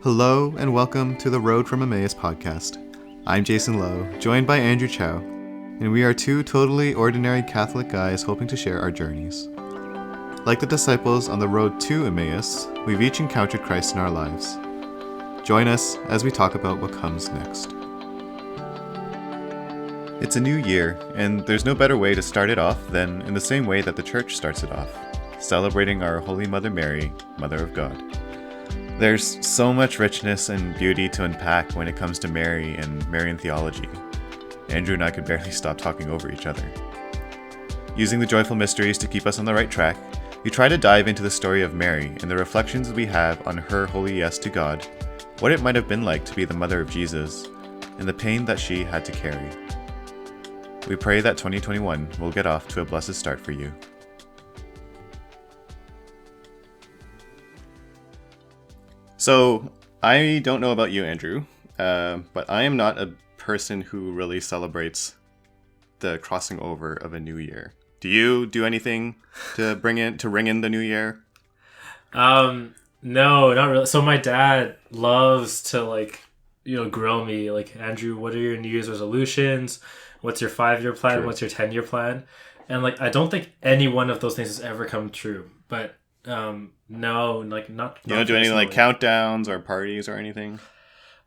Hello and welcome to the Road from Emmaus podcast. I'm Jason Lowe, joined by Andrew Chow, and we are two totally ordinary Catholic guys hoping to share our journeys. Like the disciples on the road to Emmaus, we've each encountered Christ in our lives. Join us as we talk about what comes next. It's a new year, and there's no better way to start it off than in the same way that the Church starts it off, celebrating our Holy Mother Mary, Mother of God. There's so much richness and beauty to unpack when it comes to Mary and Marian theology. Andrew and I could barely stop talking over each other. Using the joyful mysteries to keep us on the right track, we try to dive into the story of Mary and the reflections we have on her holy yes to God, what it might have been like to be the mother of Jesus, and the pain that she had to carry. We pray that 2021 will get off to a blessed start for you. So, I don't know about you, Andrew, but I am not a person who really celebrates the crossing over of a new year. Do you do anything to ring in the new year? No, not really. So my dad loves to grill me. Like, Andrew, what are your New Year's resolutions? What's your 5-year plan? True. What's your 10-year plan? And I don't think any one of those things has ever come true. But no, not. You don't do any countdowns or parties or anything?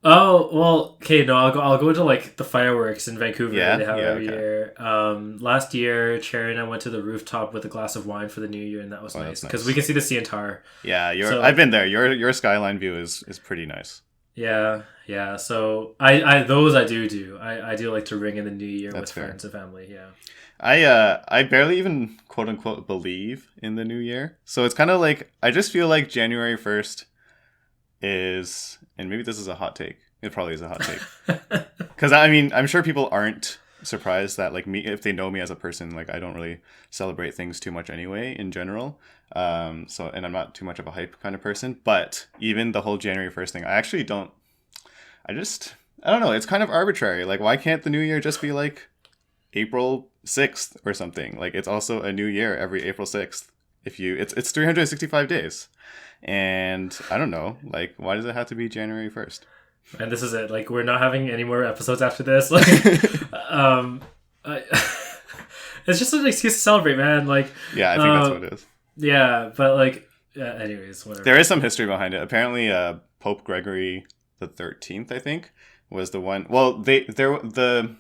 Oh, well, okay, no, I'll go to the fireworks in Vancouver they have every year. Last year, Cherry and I went to the rooftop with a glass of wine for the new year, and that was nice because we can see the CN Tower. Yeah, I've been there. Your skyline view is pretty nice. Yeah. So I do. I do like to ring in the new year with friends and family. Yeah. I barely even quote unquote believe in the new year. So it's kind of like I just feel like January 1st is, and maybe this is a hot take. It probably is a hot take. Because I mean, I'm sure people aren't surprised that me, if they know me as a person, I don't really celebrate things too much anyway in general. And I'm not too much of a hype kind of person. But even the whole January 1st thing, I actually don't. I don't know. It's kind of arbitrary. Why can't the new year just be April 6th or something? It's also a new year every April 6th. It's 365 days. And I don't know, why does it have to be January 1st? And this is it. We're not having any more episodes after this. It's just an excuse to celebrate, man. Yeah, I think that's what it is. Yeah, but anyways, whatever. There is some history behind it. Apparently, Pope Gregory the 13th, I think, was the one. Well, the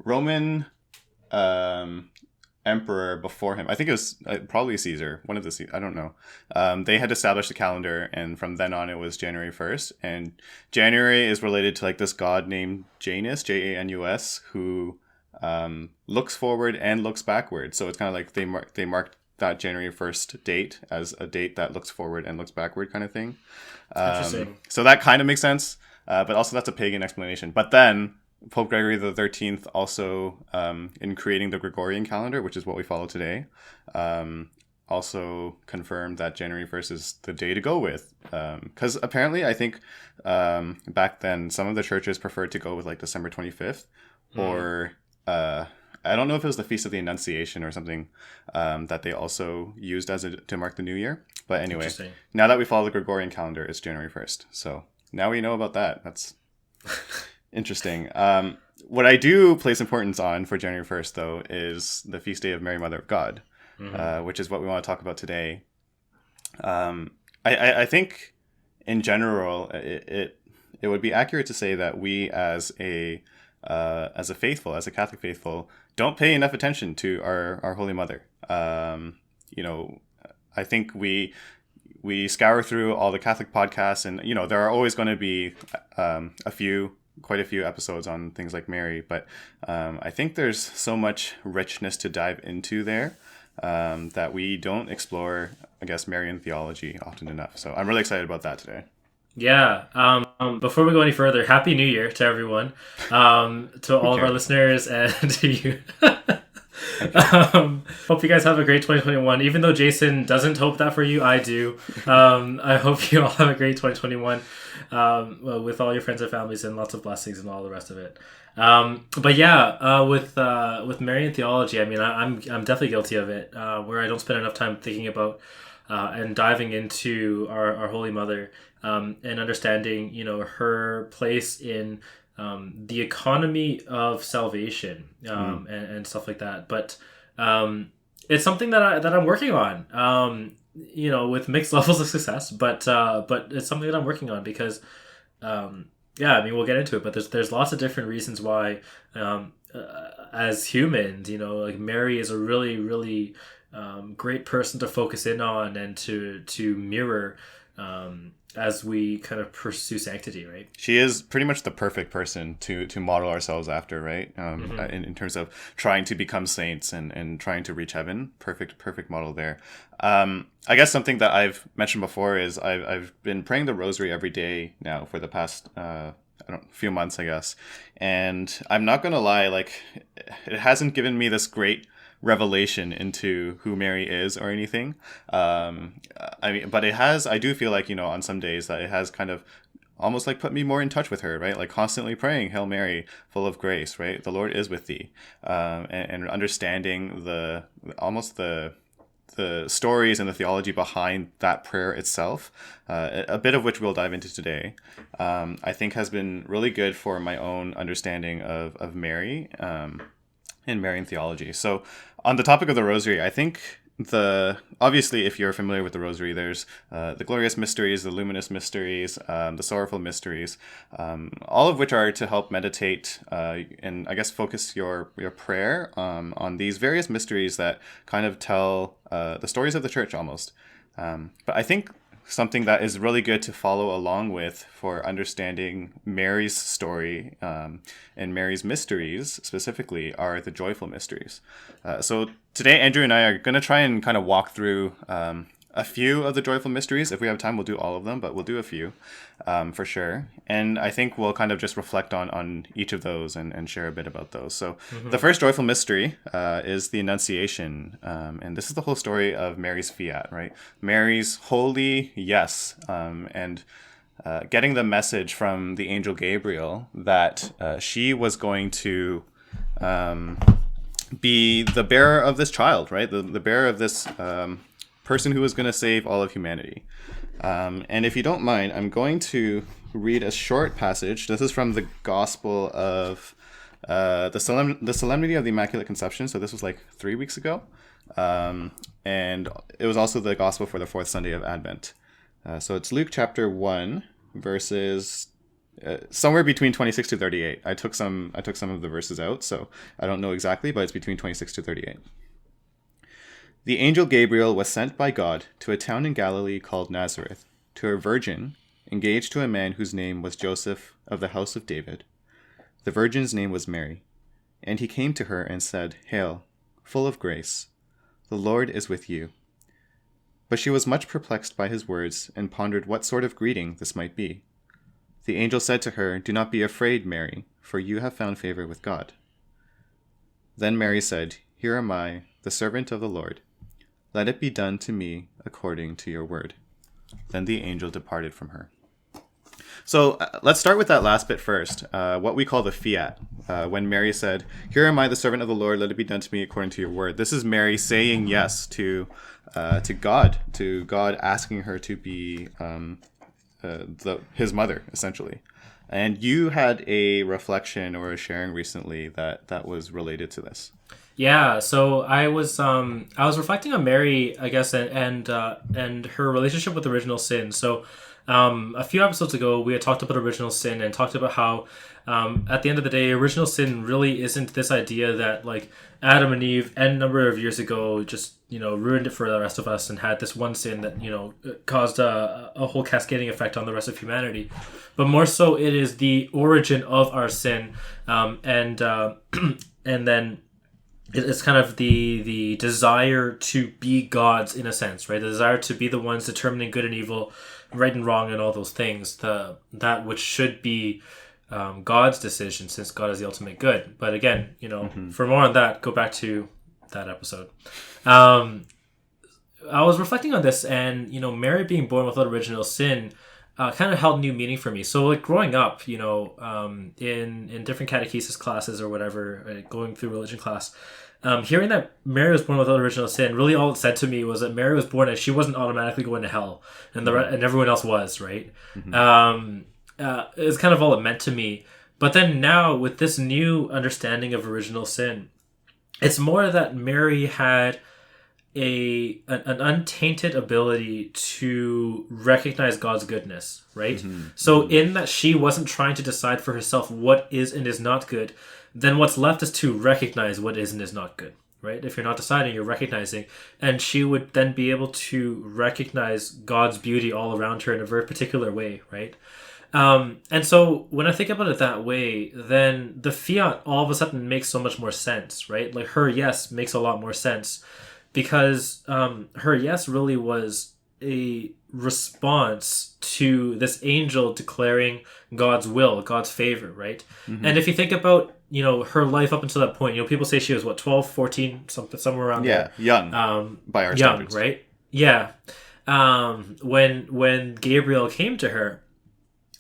Roman emperor before him, I think it was probably Caesar, one of the I don't know. They had established a calendar, and from then on it was January 1st. And January is related to this god named Janus, Janus, who looks forward and looks backward. So it's kind of they marked that January 1st date as a date that looks forward and looks backward kind of thing. Interesting. So that kind of makes sense, but also that's a pagan explanation. But then Pope Gregory the 13th also, in creating the Gregorian calendar, which is what we follow today, also confirmed that January 1st is the day to go with. Because apparently, I think back then, some of the churches preferred to go with December 25th, or I don't know if it was the Feast of the Annunciation or something that they also used to mark the new year. But anyway, now that we follow the Gregorian calendar, it's January 1st. So now we know about that. That's interesting. What I do place importance on for January 1st, though, is the feast day of Mary, Mother of God, which is what we want to talk about today. I think, in general, it would be accurate to say that we, as a Catholic faithful, don't pay enough attention to our Holy Mother. I think we scour through all the Catholic podcasts, and there are always going to be quite a few episodes on things like Mary, but I think there's so much richness to dive into there that we don't explore, I guess, Marian theology often enough. So I'm really excited about that today. Yeah. Before we go any further, Happy New Year to everyone, to all of our listeners, and to you. Hope you guys have a great 2021. Even though Jason doesn't hope that for you, I do. I hope you all have a great 2021 with all your friends and families, and lots of blessings and all the rest of it. But yeah, with Marian theology, I mean, I'm definitely guilty of it, where I don't spend enough time thinking about and diving into our Holy Mother, and understanding, her place in the economy of salvation, and stuff like that. But it's something that I'm working on, with mixed levels of success, but it's something that I'm working on because, yeah, I mean, we'll get into it, but there's lots of different reasons why, as humans, like Mary is a really, really great person to focus in on and to mirror, as we kind of pursue sanctity, right? She is pretty much the perfect person to model ourselves after, right? In terms of trying to become saints and trying to reach heaven. Perfect model there. I guess something that I've mentioned before is I've been praying the rosary every day now for the past few months, I guess. And I'm not going to lie, like, it hasn't given me this great revelation into who Mary is or anything. But it has, I do feel like, on some days that it has kind of almost like put me more in touch with her, right? Like constantly praying, Hail Mary, full of grace, right? The Lord is with thee. And understanding the stories and the theology behind that prayer itself, a bit of which we'll dive into today, I think has been really good for my own understanding of Mary, and Marian theology. So on the topic of the rosary, I think obviously, if you're familiar with the rosary, there's the glorious mysteries, the luminous mysteries, the sorrowful mysteries, all of which are to help meditate and I guess focus your prayer on these various mysteries that kind of tell the stories of the church almost. But I think something that is really good to follow along with for understanding Mary's story, and Mary's mysteries specifically, are the joyful mysteries. So today, Andrew and I are going to try and kind of walk through a few of the joyful mysteries. If we have time, we'll do all of them, but we'll do a few for sure. And I think we'll kind of just reflect on each of those and share a bit about those. So the first joyful mystery is the Annunciation. And this is the whole story of Mary's fiat, right? Mary's holy yes, and getting the message from the angel Gabriel that she was going to be the bearer of this child, right? The bearer of this person who was going to save all of humanity. And if you don't mind, I'm going to read a short passage. This is from the Gospel of the Solemnity of the Immaculate Conception. So this was like 3 weeks ago. And it was also the Gospel for the fourth Sunday of Advent. So it's Luke chapter 1, verses somewhere between 26 to 38. I took some of the verses out, so I don't know exactly, but it's between 26 to 38. The angel Gabriel was sent by God to a town in Galilee called Nazareth, to a virgin engaged to a man whose name was Joseph of the house of David. The virgin's name was Mary. And he came to her and said, Hail, full of grace, the Lord is with you. But she was much perplexed by his words and pondered what sort of greeting this might be. The angel said to her, Do not be afraid, Mary, for you have found favor with God. Then Mary said, Here am I, the servant of the Lord. Let it be done to me according to your word. Then the angel departed from her. So let's start with that last bit first, what we call the fiat. When Mary said, Here am I, the servant of the Lord, let it be done to me according to your word. This is Mary saying yes to God asking her to be his mother, essentially. And you had a reflection or a sharing recently that was related to this. Yeah, so I was reflecting on Mary, I guess, and her relationship with original sin. So a few episodes ago, we had talked about original sin and talked about how at the end of the day, original sin really isn't this idea that like Adam and Eve n number of years ago just ruined it for the rest of us and had this one sin that caused a whole cascading effect on the rest of humanity. But more so, it is the origin of our sin, and then it's kind of the desire to be gods in a sense, right? The desire to be the ones determining good and evil, right and wrong, and all those things. That which should be God's decision, since God is the ultimate good. But again, for more on that, go back to that episode. I was reflecting on this, and Mary being born without original sin kind of held new meaning for me. So like growing up, in different catechesis classes or whatever, going through religion class, Hearing that Mary was born without original sin, really all it said to me was that Mary was born and she wasn't automatically going to hell, and and everyone else was, right? It's kind of all it meant to me. But then now with this new understanding of original sin, it's more that Mary had an untainted ability to recognize God's goodness, right? So in that she wasn't trying to decide for herself what is and is not good, then what's left is to recognize what is and is not good, right? If you're not deciding, you're recognizing. And she would then be able to recognize God's beauty all around her in a very particular way, right? And so when I think about it that way, then the fiat all of a sudden makes so much more sense, right? Like her yes makes a lot more sense because her yes really was a response to this angel declaring God's will, God's favor, right? And if you think about, her life up until that point, people say she was 12, 14, something, somewhere around there. Young, by our young, standards. right? Yeah. When Gabriel came to her,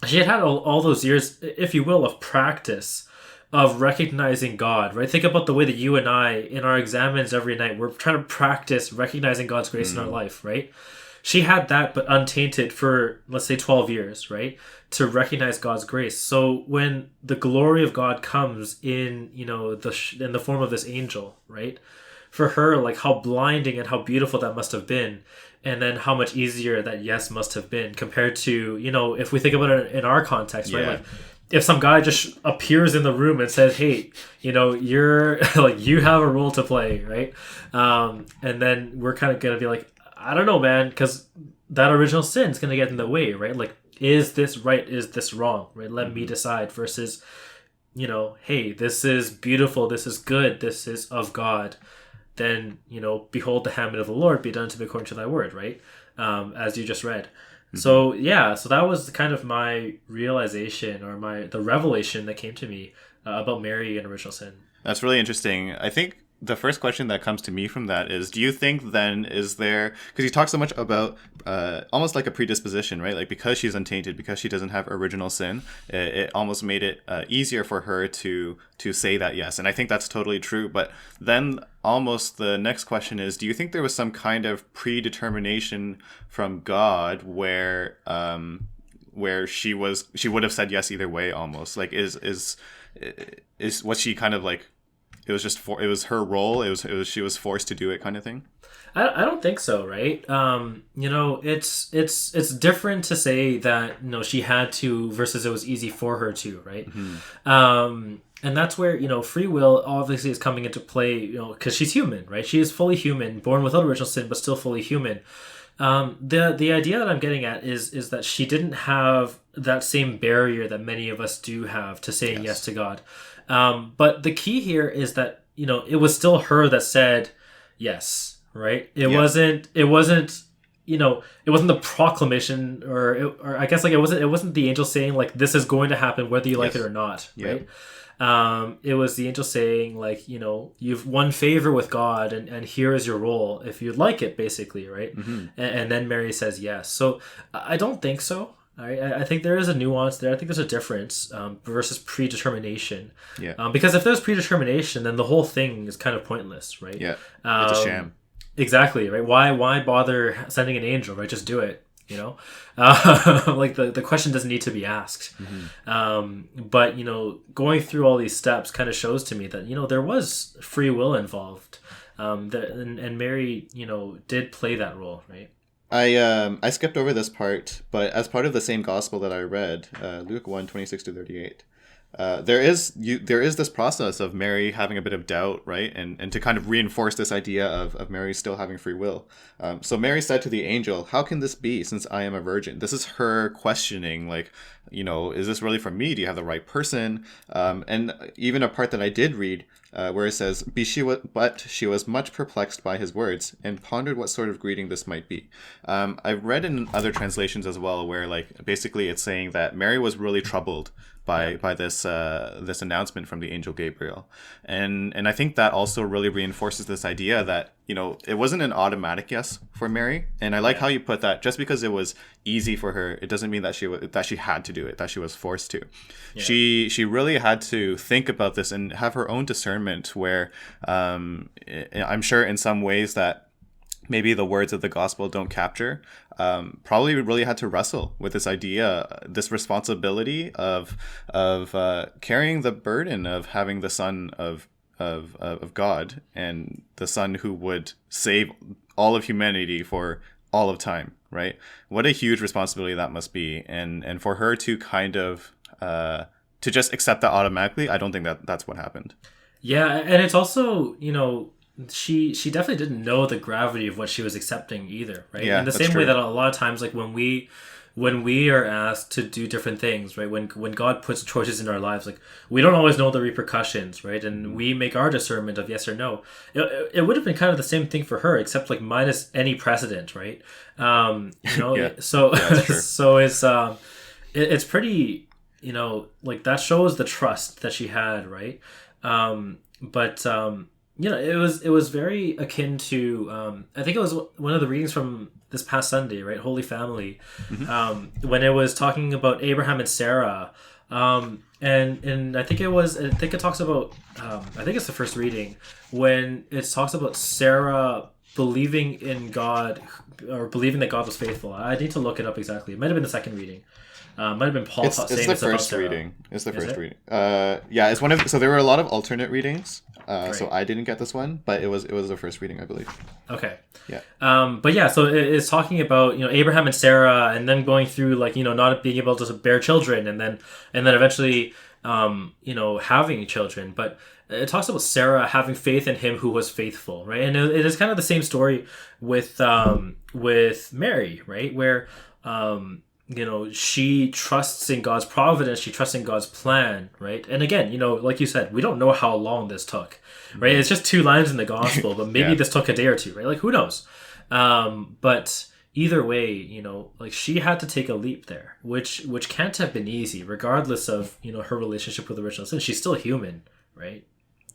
she had all those years, if you will, of practice of recognizing God, right? Think about the way that you and I, in our examens every night, we're trying to practice recognizing God's grace in our life, right? She had that, but untainted for, let's say, 12 years, right? To recognize God's grace. So when the glory of God comes in, in the form of this angel, right? For her, like how blinding and how beautiful that must have been. And then how much easier that yes must have been compared to, if we think about it in our context, right? Like if some guy just appears in the room and says, hey, you're like, you have a role to play, right? And then we're kind of going to be like, I don't know, man, because that original sin is going to get in the way, right? Like, is this right? Is this wrong, right? Let me decide versus, hey, this is beautiful. This is good. This is of God. Then, behold the handmaid of the Lord, be done to me according to thy word, right? As you just read. So, so that was kind of my realization or the revelation that came to me about Mary and original sin. That's really interesting. I think the first question that comes to me from that is, do you think then is there, because you talk so much about almost like a predisposition, right? Like because she's untainted, because she doesn't have original sin, it almost made it easier for her to say that yes. And I think that's totally true. But then almost the next question is, do you think there was some kind of predetermination from God where she would have said yes either way almost? Like was she kind of like, it was her role. It was she was forced to do it, kind of thing. I don't think so, right? It's different to say that she had to versus it was easy for her to, right? And that's where free will obviously is coming into play, because she's human, right? She is fully human, born without original sin, but still fully human. The idea that I'm getting at is that she didn't have that same barrier that many of us do have to saying yes to God. But the key here is that, it was still her that said yes, right? It wasn't the proclamation or I guess like it wasn't the angel saying like, this is going to happen whether you like it or not, right? It was the angel saying like, you've won favor with God and here is your role if you'd like it, basically, right? And then Mary says yes. So I don't think so. I think there is a nuance there. I think there's a difference versus predetermination. Because if there's predetermination, then the whole thing is kind of pointless, right? It's a sham. Exactly, right? Why bother sending an angel, right? Just do it, like the question doesn't need to be asked. But going through all these steps kind of shows to me that there was free will involved, and Mary did play that role, right? I skipped over this part, but as part of the same gospel that I read, Luke 1:26-38, there is this process of Mary having a bit of doubt, right? And to kind of reinforce this idea of Mary still having free will. So Mary said to the angel, "How can this be since I am a virgin?" This is her questioning, like, is this really for me? Do you have the right person? And even a part that I did read, where it says, but she was much perplexed by his words and pondered what sort of greeting this might be. I've read in other translations as well where like basically it's saying that Mary was really troubled by this announcement from the angel Gabriel, and I think that also really reinforces this idea that, you know, it wasn't an automatic yes for Mary. And I like how you put that. Just because it was easy for her, it doesn't mean that she had to do it, that she was forced to. Yeah. She really had to think about this and have her own discernment, where I'm sure in some ways that maybe the words of the gospel don't capture, probably really had to wrestle with this idea, this responsibility of carrying the burden of having the Son of God, and the Son who would save all of humanity for all of time, right? What a huge responsibility that must be, and for her to kind of to just accept that automatically, I don't think that's what happened. Yeah, and it's also, you know, she definitely didn't know the gravity of what she was accepting either, right? Yeah, in the same way that a lot of times, like when we are asked to do different things, right? When God puts choices in our lives, like we don't always know the repercussions, right? And we make our discernment of yes or no. It would have been kind of the same thing for her, except like minus any precedent, right? You know, yeah. So yeah, so it's pretty, you know, like that shows the trust that she had, right? But you know, it was very akin to I think it was one of the readings from this past Sunday, right? Holy Family, when it was talking about Abraham and Sarah, and I think it talks about I think it's the first reading when it talks about Sarah believing in God, or believing that God was faithful. I need to look it up exactly. It might have been the second reading. Might have been Paul saying it's the first reading. It's the first reading. Yeah, it's one of. So there were a lot of alternate readings. So I didn't get this one, but it was the first reading, I believe. Okay. Yeah. But yeah, so it's talking about, you know, Abraham and Sarah, and then going through, like, you know, not being able to bear children, and then eventually, you know, having children. But it talks about Sarah having faith in him who was faithful, right? And it is kind of the same story with Mary, right? Where you know, she trusts in God's providence, she trusts in God's plan, right? And again, you know, like you said, we don't know how long this took, right? It's just 2 lines in the gospel, but maybe this took a day or 2, right? Like, who knows? But either way, you know, like, she had to take a leap there, which can't have been easy, regardless of, you know, her relationship with original sin. She's still human, right?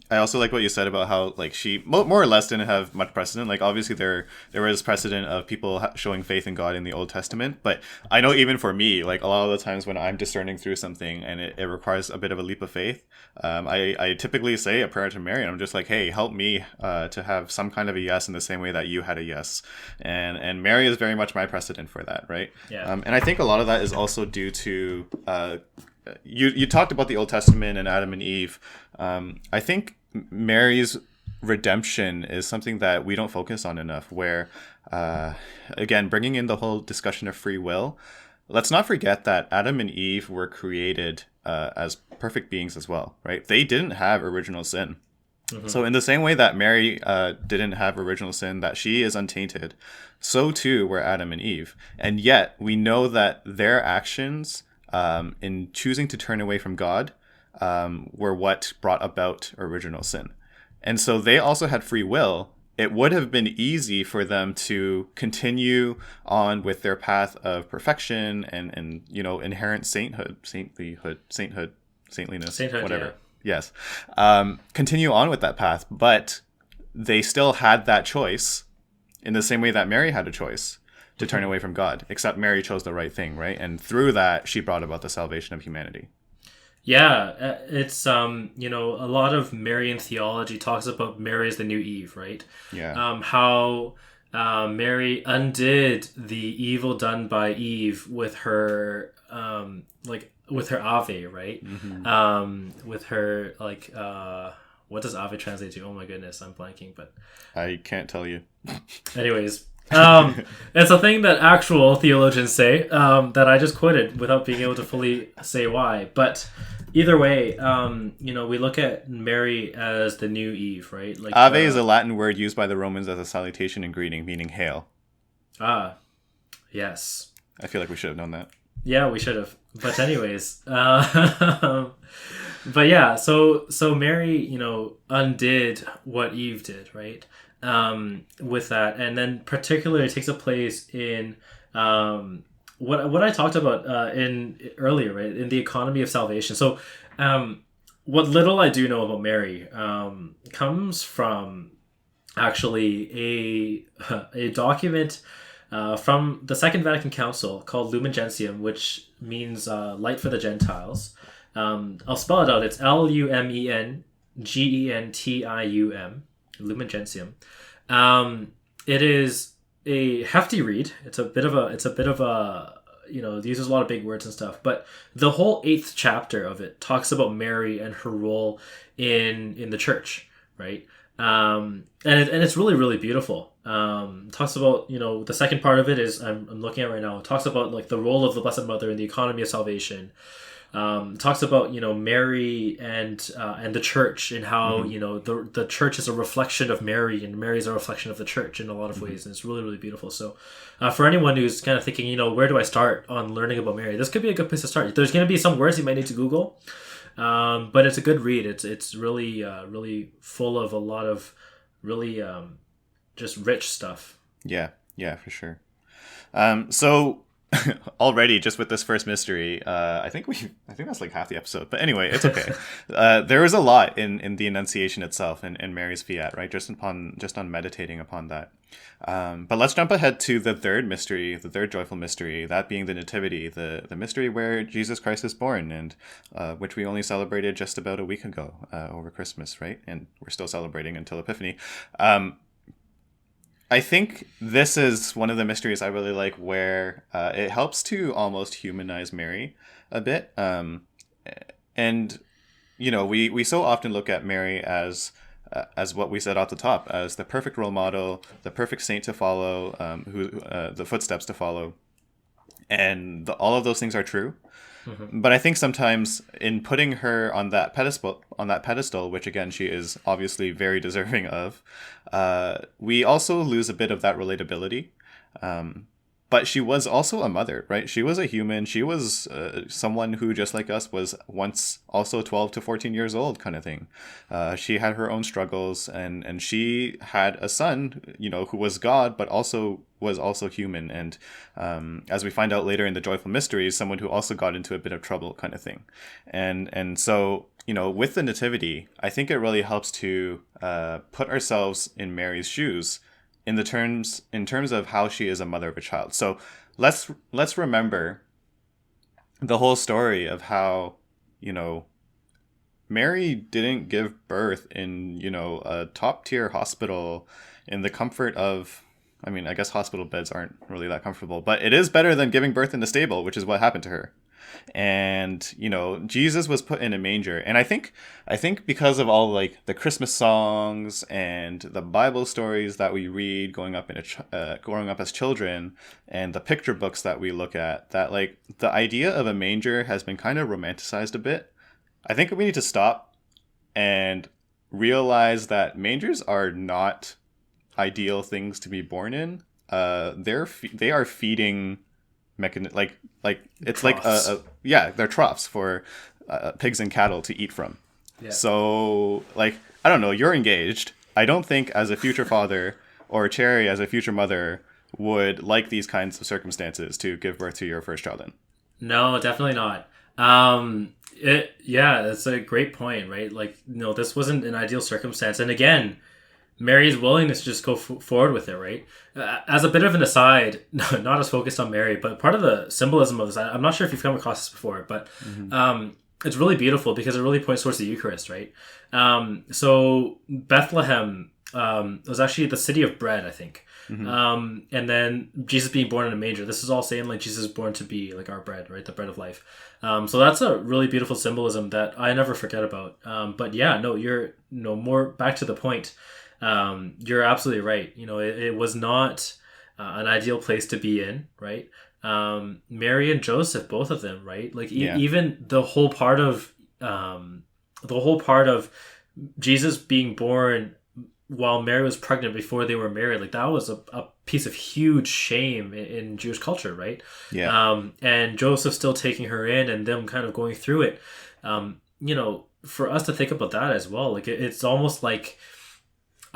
I also like what you said about how, like, she more or less didn't have much precedent. Like, obviously there was precedent of people showing faith in God in the Old Testament, but I know even for me, like, a lot of the times when I'm discerning through something and it requires a bit of a leap of faith, I typically say a prayer to Mary, and I'm just like, hey, help me to have some kind of a yes in the same way that you had a yes, and Mary is very much my precedent for that, right? Yeah. And I think a lot of that is also due to you talked about the Old Testament and Adam and Eve. I think Mary's redemption is something that we don't focus on enough, where again, bringing in the whole discussion of free will, let's not forget that Adam and Eve were created as perfect beings as well, right? They didn't have original sin. So in the same way that Mary didn't have original sin, that she is untainted, so too were Adam and Eve. And yet we know that their actions in choosing to turn away from God were what brought about original sin. And so they also had free will. It would have been easy for them to continue on with their path of perfection and you know, inherent saintliness, whatever. Yeah. Yes. Continue on with that path, but they still had that choice in the same way that Mary had a choice to turn away from God, except Mary chose the right thing, right? And through that, she brought about the salvation of humanity. Yeah, it's you know, a lot of Marian theology talks about Mary as the new Eve, right? Yeah. How Mary undid the evil done by Eve with her with her Ave, right? With her, like, what does Ave translate to? Oh my goodness, I'm blanking, but I can't tell you. Anyways, it's a thing that actual theologians say, that I just quoted without being able to fully say why. But either way, you know, we look at Mary as the new Eve, right? Like, Ave is a Latin word used by the Romans as a salutation and greeting, meaning hail. Yes. I feel like we should have known that. Yeah, we should have. But anyways, but yeah, so Mary, you know, undid what Eve did, right? With that, and then particularly it takes a place in what I talked about in earlier, right, in the economy of salvation. So, what little I do know about Mary comes from actually a document from the Second Vatican Council called Lumen Gentium, which means light for the Gentiles. I'll spell it out. It's LUMENGENTIUM, Lumen Gentium. It is a hefty read. It's a bit of a it uses a lot of big words and stuff. But the whole eighth chapter of it talks about Mary and her role in the church, right? And it's really, really beautiful. Talks about, the second part of it is I'm looking at right now. It talks about like the role of the Blessed Mother in the economy of salvation. Talks about Mary and the church, and how the church is a reflection of Mary, and Mary is a reflection of the church in a lot of ways, and it's really, really beautiful. So for anyone who's kind of thinking, where do I start on learning about Mary, this could be a good place to start. There's going to be some words you might need to Google, but it's a good read. It's really really full of a lot of really just rich stuff. Yeah, for sure. So already just with this first mystery, I think that's like half the episode, but anyway, it's okay. There is a lot in the Annunciation itself and Mary's fiat, right? Just on meditating upon that. But let's jump ahead to the third mystery, the third joyful mystery, that being the Nativity, the mystery where Jesus Christ is born, and which we only celebrated just about a week ago over Christmas, right? And we're still celebrating until Epiphany. I think this is one of the mysteries I really like, where it helps to almost humanize Mary a bit. And, we so often look at Mary as what we said off the top, as the perfect role model, the perfect saint to follow, the footsteps to follow. And all of those things are true. Mm-hmm. But I think sometimes in putting her on that pedestal, which again she is obviously very deserving of, we also lose a bit of that relatability. But she was also a mother, right? She was a human. She was someone who, just like us, was once also 12 to 14 years old, kind of thing. She had her own struggles, and she had a son, who was God, but was also human. And as we find out later in the Joyful Mysteries, someone who also got into a bit of trouble, kind of thing. And so, with the Nativity, I think it really helps to put ourselves in Mary's shoes, in terms of how she is a mother of a child. So let's remember the whole story of how, Mary didn't give birth in, a top tier hospital in the comfort of, I guess hospital beds aren't really that comfortable, but it is better than giving birth in the stable, which is what happened to her. And Jesus was put in a manger, and I think because of all like the Christmas songs and the Bible stories that we read growing up as children, and the picture books that we look at, that like the idea of a manger has been kind of romanticized a bit. I think we need to stop and realize that mangers are not ideal things to be born in. They are feeding like it's troughs. They're troughs for pigs and cattle to eat from. Yeah. So like, I don't know, you're engaged. I don't think as a future father or Cherry as a future mother would like these kinds of circumstances to give birth to your first child in. No, definitely not. That's a great point, right? Like, this wasn't an ideal circumstance. And again, Mary's willingness to just go forward with it, right? As a bit of an aside, not as focused on Mary, but part of the symbolism of this, I'm not sure if you've come across this before, but it's really beautiful because it really points towards the Eucharist, right? So Bethlehem was actually the city of bread, I think. Mm-hmm. And then Jesus being born in a manger. This is all saying like Jesus is born to be like our bread, right? The bread of life. So that's a really beautiful symbolism that I never forget about. But yeah, no, you're more back to the point. You're absolutely right. It was not an ideal place to be in, right? Mary and Joseph, both of them, right? Like even the whole part of Jesus being born while Mary was pregnant before they were married, like that was a piece of huge shame in Jewish culture, right? Yeah. And Joseph still taking her in and them kind of going through it. For us to think about that as well, like it's almost like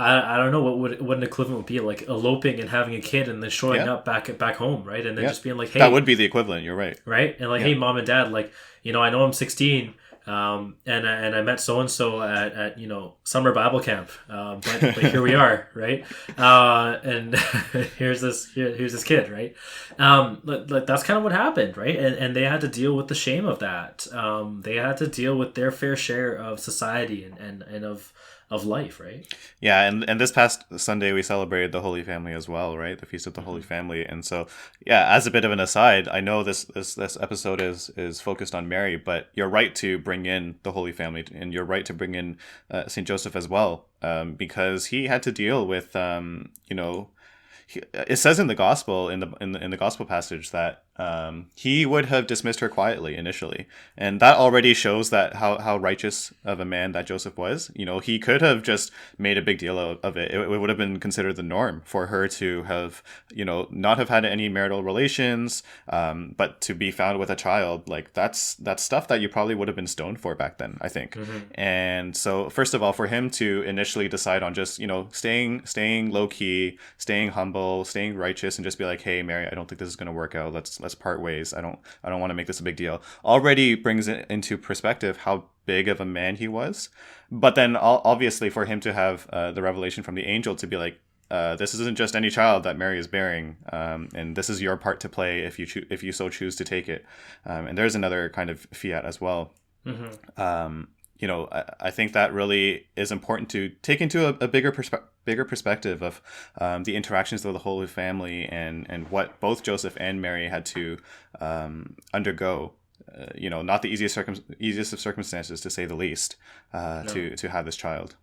I don't know what an equivalent would be, like eloping and having a kid and then showing Yeah. up back home, right? And then Yeah. just being like, That hey, would be the equivalent. You're right. right? And like, Yeah. hey, mom and dad, like, I know I'm 16, and I met so and so at summer Bible camp, but here we are, right? And here's this kid, right? Like that's kind of what happened, right? And they had to deal with the shame of that. They had to deal with their fair share of society and of life, right? Yeah, and this past Sunday we celebrated the Holy Family as well, right? The Feast of the Holy Mm-hmm. Family. And so, yeah, as a bit of an aside, I know this episode is focused on Mary, but you're right to bring in the Holy Family, and you're right to bring in Saint Joseph as well, because he had to deal with it says in the gospel in the gospel passage that he would have dismissed her quietly initially, and that already shows that how righteous of a man that Joseph was. He could have just made a big deal of it. It would have been considered the norm for her to have not have had any marital relations, but to be found with a child, like that's stuff that you probably would have been stoned for back then, I think. Mm-hmm. And so first of all, for him to initially decide on just staying low key, staying humble, staying righteous, and just be like, hey Mary, I don't think this is going to work out, let's part ways, I don't want to make this a big deal, already brings it into perspective how big of a man he was. But then obviously for him to have the revelation from the angel to be like, this isn't just any child that Mary is bearing, and this is your part to play if you so choose to take it. And there's another kind of fiat as well. Mm-hmm. I think that really is important to take into a bigger perspective of the interactions of the Holy Family and what both Joseph and Mary had to undergo. Not the easiest of circumstances, to say the least, No. to have this child.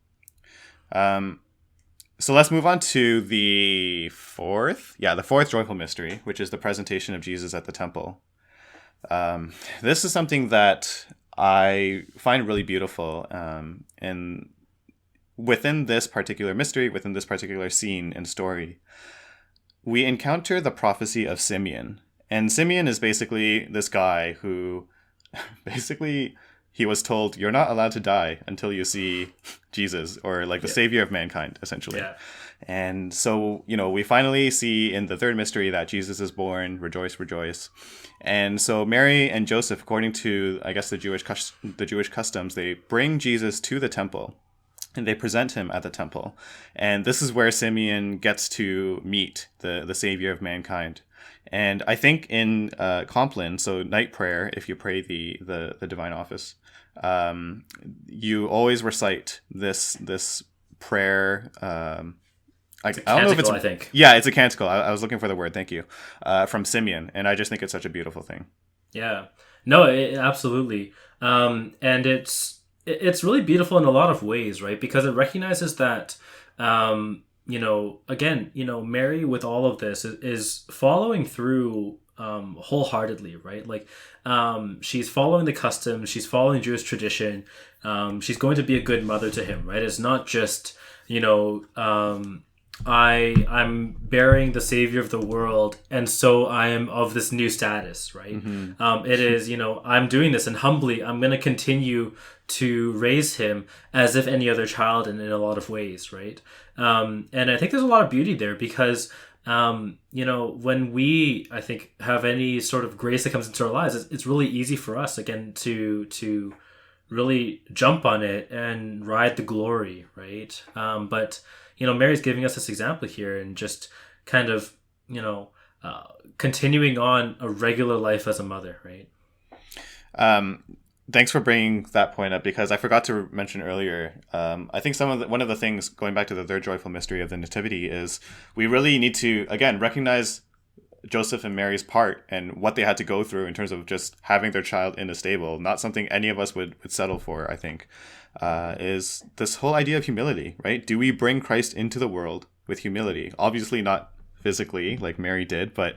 So let's move on to the fourth joyful mystery, which is the presentation of Jesus at the temple. This is something that I find really beautiful, and within this particular mystery, within this particular scene and story, we encounter the prophecy of Simeon. And Simeon is basically this guy who basically he was told, you're not allowed to die until you see Jesus, or like the savior of mankind, essentially. Yeah. And so, we finally see in the third mystery that Jesus is born. Rejoice, rejoice. And so Mary and Joseph, according to, I guess, the Jewish customs, they bring Jesus to the temple and they present him at the temple. And this is where Simeon gets to meet the savior of mankind. And I think in Compline, so night prayer, if you pray the divine office, you always recite this prayer. I don't know if it's. I think. Yeah, it's a canticle. I was looking for the word. Thank you. From Simeon, and I just think it's such a beautiful thing. Yeah. No, absolutely. And it's really beautiful in a lot of ways, right? Because it recognizes that, again, Mary with all of this is following through wholeheartedly, right? Like, she's following the customs, she's following Jewish tradition, she's going to be a good mother to him, right? It's not just, I'm bearing the savior of the world, and so I am of this new status, right? Mm-hmm. It is, I'm doing this, and humbly I'm going to continue to raise him as if any other child, in a lot of ways, right? And I think there's a lot of beauty there because, when we, I think, have any sort of grace that comes into our lives, it's really easy for us, again, to really jump on it and ride the glory, right? But Mary's giving us this example here and just kind of, continuing on a regular life as a mother, right? Thanks for bringing that point up, because I forgot to mention earlier. I think one of the things, going back to the third joyful mystery of the Nativity, is we really need to, again, recognize Joseph and Mary's part and what they had to go through in terms of just having their child in a stable. Not something any of us would settle for, I think. Is this whole idea of humility, right? Do we bring Christ into the world with humility? Obviously not physically like Mary did, but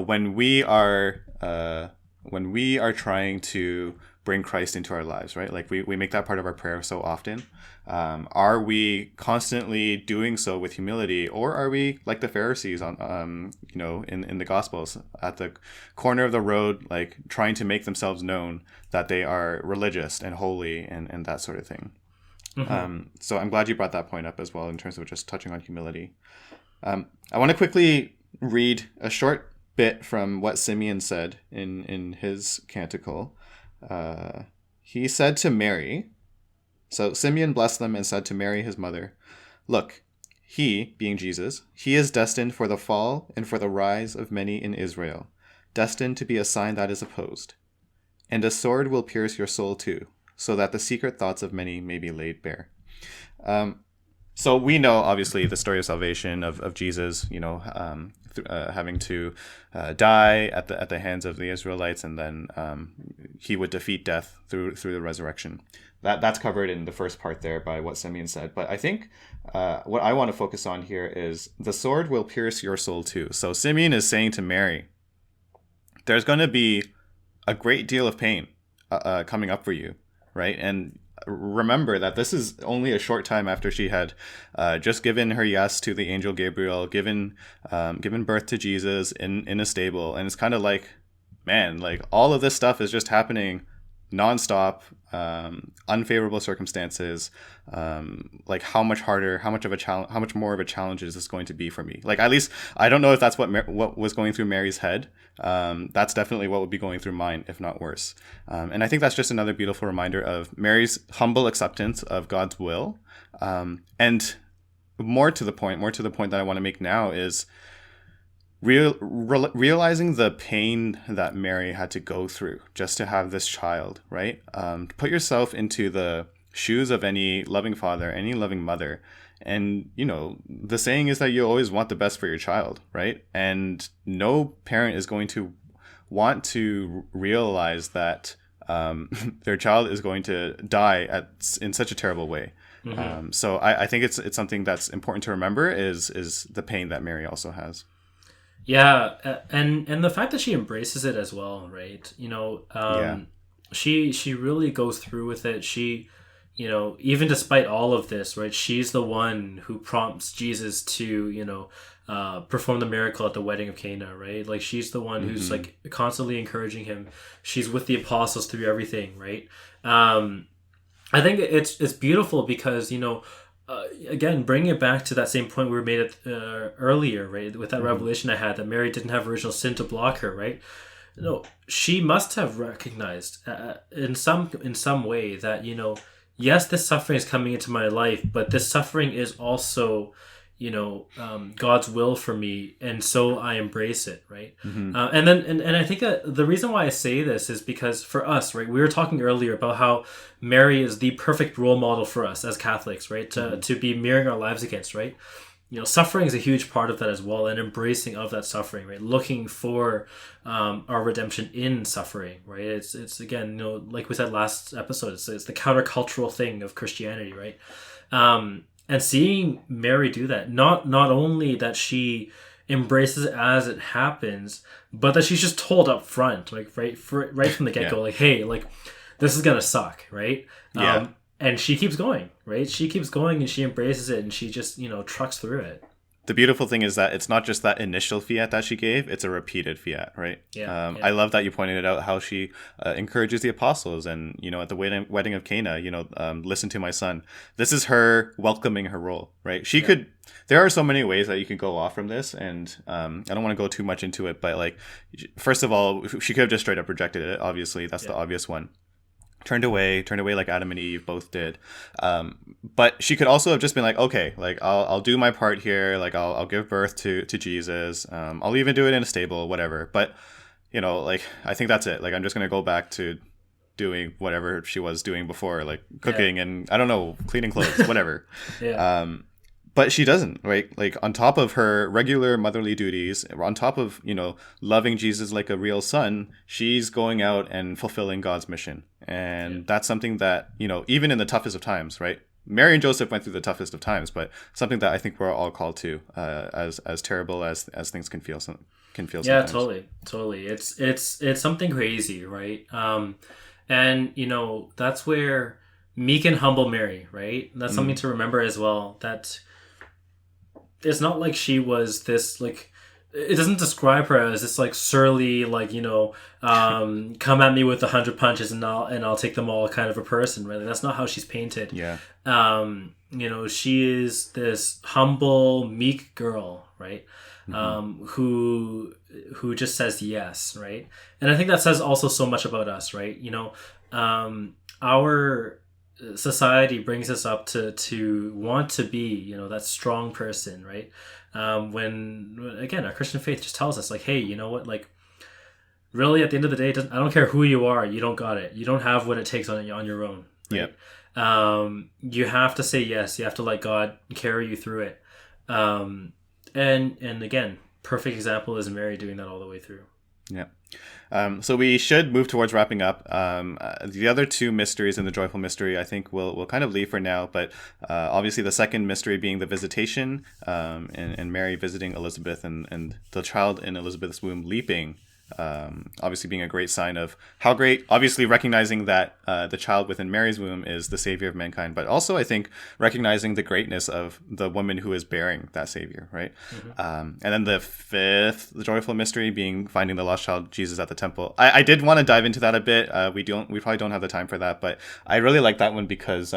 when we are trying to bring Christ into our lives, right? Like we make that part of our prayer so often. Are we constantly doing so with humility, or are we like the Pharisees on in the Gospels at the corner of the road, like trying to make themselves known that they are religious and holy and that sort of thing? So I'm glad you brought that point up as well in terms of just touching on humility. I want to quickly read a short bit from what Simeon said in his canticle. He said to Mary, so Simeon blessed them and said to Mary, his mother, "Look, he, being Jesus, he is destined for the fall and for the rise of many in Israel, destined to be a sign that is opposed. And a sword will pierce your soul too, so that the secret thoughts of many may be laid bare." So we know, obviously, the story of salvation of Jesus, having to die at the hands of the Israelites, and then he would defeat death through the resurrection. That's covered in the first part there by what Simeon said. But I think what I want to focus on here is the sword will pierce your soul too. So Simeon is saying to Mary, there's going to be a great deal of pain coming up for you, right? And remember that this is only a short time after she had just given her yes to the angel Gabriel, given birth to Jesus in a stable. And it's kind of like, man, like all of this stuff is just happening nonstop, unfavorable circumstances. Like how much harder, how much more of a challenge is this going to be for me? Like, at least I don't know if that's what was going through Mary's head. That's definitely what would be going through mine, if not worse. And I think that's just another beautiful reminder of Mary's humble acceptance of God's will. And more to the point that I want to make now is realizing the pain that Mary had to go through just to have this child, right? Put yourself into the shoes of any loving father, any loving mother. And, the saying is that you always want the best for your child, right? And no parent is going to want to realize that their child is going to die in such a terrible way. So I think it's something that's important to remember is the pain that Mary also has. Yeah, and the fact that she embraces it as well, right? She really goes through with it. She, even despite all of this, right? She's the one who prompts Jesus to, perform the miracle at the wedding of Cana, right? Like she's the one who's like constantly encouraging him. She's with the apostles through everything, right? I think it's beautiful because again, bringing it back to that same point we made it earlier, right? With that revelation I had that Mary didn't have original sin to block her, right? No, she must have recognized in some way that yes, this suffering is coming into my life, but this suffering is also God's will for me, and so I embrace it, right? And I think that the reason why I say this is because for us, right, we were talking earlier about how Mary is the perfect role model for us as Catholics, right, to be mirroring our lives against, right? Suffering is a huge part of that as well, and embracing of that suffering, right? Looking for our redemption in suffering, right? It's again, like we said last episode, it's the countercultural thing of Christianity, right? And seeing Mary do that, not only that she embraces it as it happens, but that she's just told up front, like right from the get-go, like, hey, like this is gonna suck, right? And she keeps going, right? She keeps going and she embraces it and she just, trucks through it. The beautiful thing is that it's not just that initial fiat that she gave, it's a repeated fiat, right? I love that you pointed out how she encourages the apostles and, at the wedding of Cana, listen to my son. This is her welcoming her role, right? There are so many ways that you can go off from this, and I don't want to go too much into it, but like, first of all, she could have just straight up rejected it. Obviously, that's the obvious one. Turned away like Adam and Eve both did. But she could also have just been like, okay, like I'll do my part here. Like I'll give birth to Jesus. I'll even do it in a stable, whatever. But, like, I think that's it. Like, I'm just going to go back to doing whatever she was doing before, like cooking and I don't know, cleaning clothes, whatever. But she doesn't, right? Like on top of her regular motherly duties, on top of, loving Jesus like a real son, she's going out and fulfilling God's mission. And that's something that, even in the toughest of times, right? Mary and Joseph went through the toughest of times, but something that I think we're all called to, as terrible as things can feel sometimes. Yeah, totally. It's something crazy, right? And that's where meek and humble Mary, right? That's something to remember as well. That it's not like she was this like it doesn't describe her as this like surly, like, come at me with 100 punches and I'll take them all kind of a person, right? That's not how she's painted. Yeah. She is this humble, meek girl, right? Who just says yes, right? And I think that says also so much about us, right? Our society brings us up to want to be, that strong person, right? When again, our Christian faith just tells us like, hey, you know what, like, really at the end of the day, I don't care who you are, you don't got it, you don't have what it takes on your own, right? You have to say yes, you have to let God carry you through it. And again, perfect example is Mary doing that all the way through. Yeah. So we should move towards wrapping up. The other two mysteries in the joyful mystery, I think we'll kind of leave for now. But obviously the second mystery being the visitation, and Mary visiting Elizabeth and the child in Elizabeth's womb leaping. Obviously being a great sign of how great, obviously recognizing that the child within Mary's womb is the savior of mankind, but also I think recognizing the greatness of the woman who is bearing that savior, right? And then the fifth, the joyful mystery being finding the lost child Jesus at the temple. I did want to dive into that a bit. We probably don't have the time for that, but I really like that one because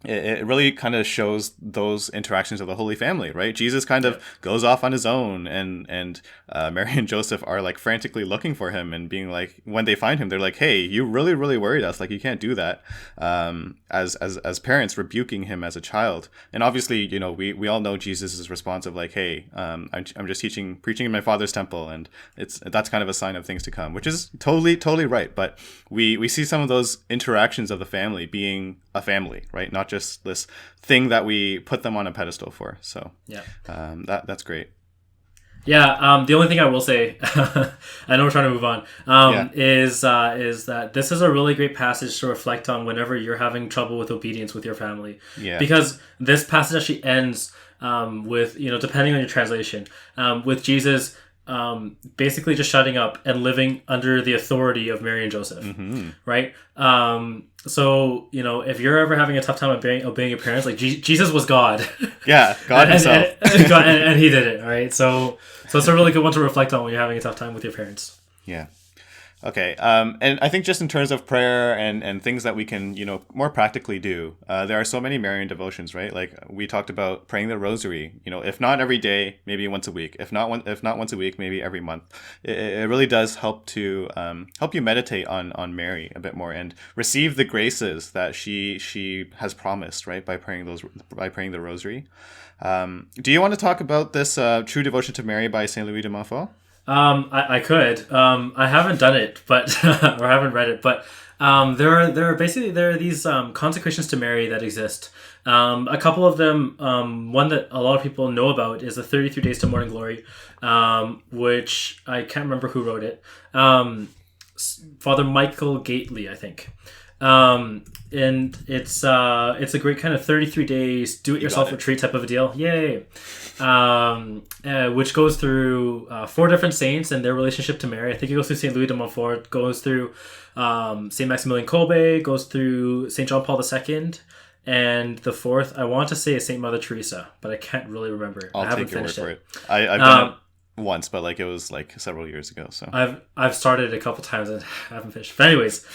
it really kind of shows those interactions of the Holy Family, right? Jesus kind of goes off on his own, and Mary and Joseph are like frantically looking for him and being like, when they find him, they're like, "Hey, you really, really worried us. Like, you can't do that." As parents rebuking him as a child, and obviously, we all know Jesus' response of like, "Hey, I'm just preaching in my Father's temple," and that's kind of a sign of things to come, which is totally right. But we see some of those interactions of the family being a family, right? Not just this thing that we put them on a pedestal for. So that's great. Yeah. The only thing I will say, I know we're trying to move on, is that this is a really great passage to reflect on whenever you're having trouble with obedience with your family. Yeah. Because this passage actually ends with, depending on your translation, with Jesus basically just shutting up and living under the authority of Mary and Joseph, right? So, if you're ever having a tough time obeying your parents, like Jesus was God. Yeah, God himself. and he did it, all right? So it's a really good one to reflect on when you're having a tough time with your parents. Yeah. Okay. And I think just in terms of prayer and things that we can, more practically do, there are so many Marian devotions, right? Like we talked about praying the rosary, if not every day, maybe once a week, if not once a week, maybe every month. It really does help to help you meditate on Mary a bit more and receive the graces that she has promised, right? By praying the rosary. Do you want to talk about this True Devotion to Mary by Saint Louis de Montfort? I could. I haven't done it, but or haven't read it, but there are these consecrations to Mary that exist. A couple of them, one that a lot of people know about is the 33 Days to Morning Glory, which I can't remember who wrote it. Father Michael Gately, I think. And it's a great kind of 33 days do-it-yourself retreat type of a deal. Yay! Which goes through 4 different saints and their relationship to Mary. I think it goes through St. Louis de Montfort, goes through St. Maximilian Kolbe, goes through St. John Paul II, and the 4th, I want to say, is St. Mother Teresa, but I can't really remember. I haven't take your word finished for it. I've done it once, but it was several years ago. So I've started it a couple times and haven't finished. But anyways,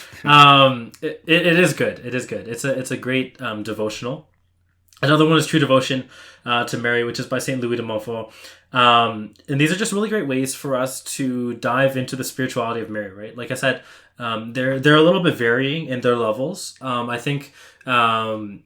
it is good. It is good. It's a great devotional. Another one is True Devotion to Mary, which is by St. Louis de Montfort. And these are just really great ways for us to dive into the spirituality of Mary, right? Like I said, they're a little bit varying in their levels. I think, for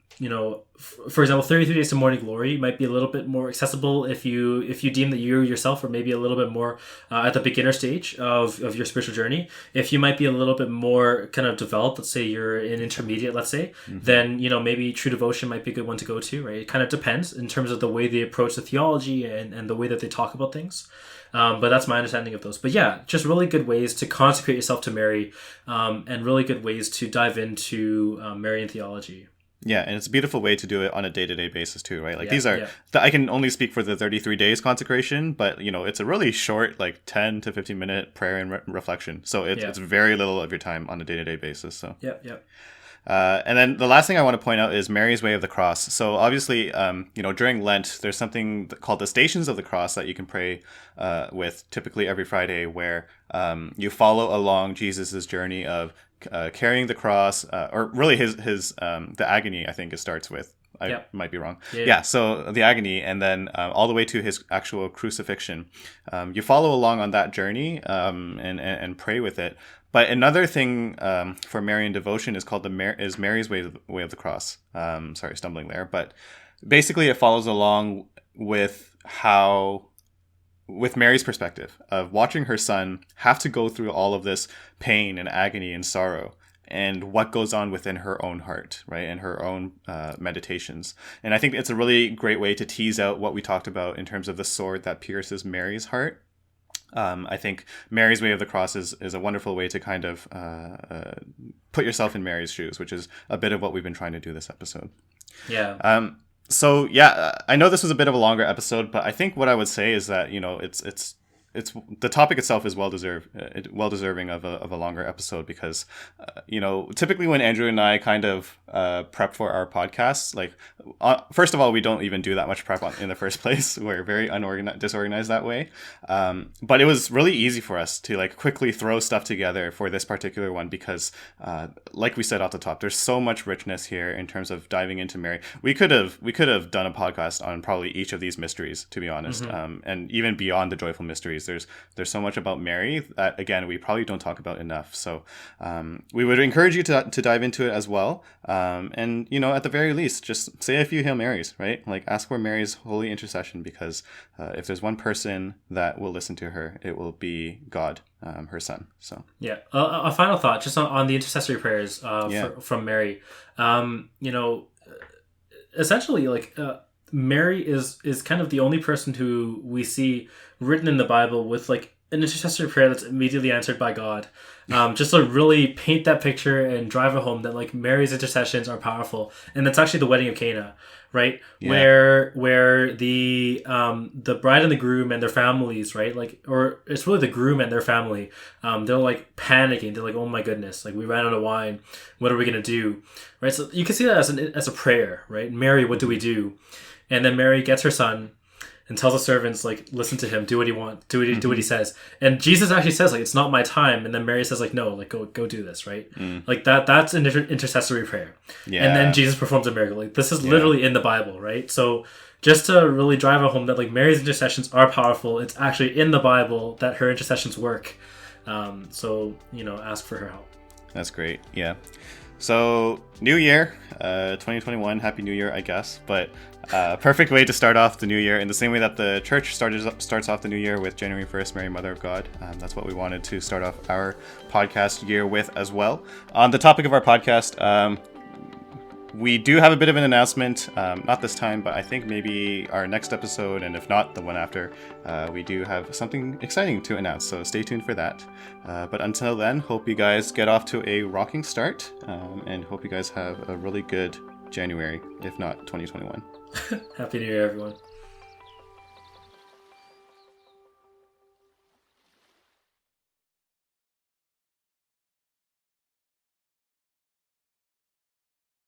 example, 33 Days to Morning Glory might be a little bit more accessible if you deem that you yourself are maybe a little bit more at the beginner stage of your spiritual journey. If you might be a little bit more kind of developed, let's say you're in intermediate, let's say, then, maybe True Devotion might be a good one to go to, right? It kind of depends in terms of the way they approach the theology and the way that they talk about things. But that's my understanding of those. But yeah, just really good ways to consecrate yourself to Mary, and really good ways to dive into Marian theology. Yeah, and it's a beautiful way to do it on a day-to-day basis too, right? These are, I can only speak for the 33 days consecration, but it's a really short, 10 to 15 minute prayer and reflection. So it's very little of your time on a day-to-day basis. So Yep. And then the last thing I want to point out is Mary's Way of the Cross. So obviously, during Lent, there's something called the Stations of the Cross that you can pray with typically every Friday, where you follow along Jesus's journey of carrying the cross, or really his the agony. I think it starts with. I might be wrong. Yeah, so the agony, and then all the way to his actual crucifixion. You follow along on that journey and pray with it. But another thing for Marian devotion is called Mary's Way of the Cross. Sorry, stumbling there. But basically it follows along with Mary's perspective of watching her son have to go through all of this pain and agony and sorrow, and what goes on within her own heart, right, and her own meditations. And I think it's a really great way to tease out what we talked about in terms of the sword that pierces Mary's heart. I think Mary's Way of the Cross is a wonderful way to kind of put yourself in Mary's shoes, which is a bit of what we've been trying to do this episode. Yeah. So yeah, I know this was a bit of a longer episode, but I think what I would say is that it's the topic itself is well deserving of a longer episode, because typically when Andrew and I kind of prep for our podcasts, like first of all, we don't even do that much prep in the first place. We're very disorganized that way. But it was really easy for us to like quickly throw stuff together for this particular one, because like we said off the top, there's so much richness here in terms of diving into Mary. We could have done a podcast on probably each of these mysteries, to be honest. And even beyond the joyful mysteries, there's so much about Mary that, again, we probably don't talk about enough. So we would encourage you to dive into it as well. And at the very least, just say a few Hail Marys, right? Like, ask for Mary's holy intercession, because if there's one person that will listen to her, it will be God, her son. So yeah, a final thought just on the intercessory prayers from Mary. Essentially, like Mary is kind of the only person who we see written in the Bible with like an intercessory prayer that's immediately answered by God. Just to really paint that picture and drive it home that like Mary's intercessions are powerful. And that's actually the wedding of Cana, right? Yeah. Where the bride and the groom and their families, right? Like, or it's really the groom and their family. They're like panicking. They're like, oh my goodness, like we ran out of wine. What are we going to do? Right? So you can see that as a prayer, right? Mary, what do we do? And then Mary gets her son and tells the servants, like, listen to him, do what he wants, do what he says. And Jesus actually says, like, it's not my time. And then Mary says, like, no, like, go do this, right? Like that's an intercessory prayer. Yeah. And then Jesus performs a miracle. Like, this is literally in the Bible, right? So just to really drive it home that, like, Mary's intercessions are powerful. It's actually in the Bible that her intercessions work. So, ask for her help. That's great. Yeah. So, new year, 2021, Happy New Year, I guess. But perfect way to start off the new year in the same way that the church starts off the new year with January 1st, Mary, Mother of God. That's what we wanted to start off our podcast year with as well. On the topic of our podcast, we do have a bit of an announcement, not this time, but I think maybe our next episode, and if not, the one after, we do have something exciting to announce, so stay tuned for that. But until then, hope you guys get off to a rocking start, and hope you guys have a really good January, if not 2021. Happy New Year, everyone.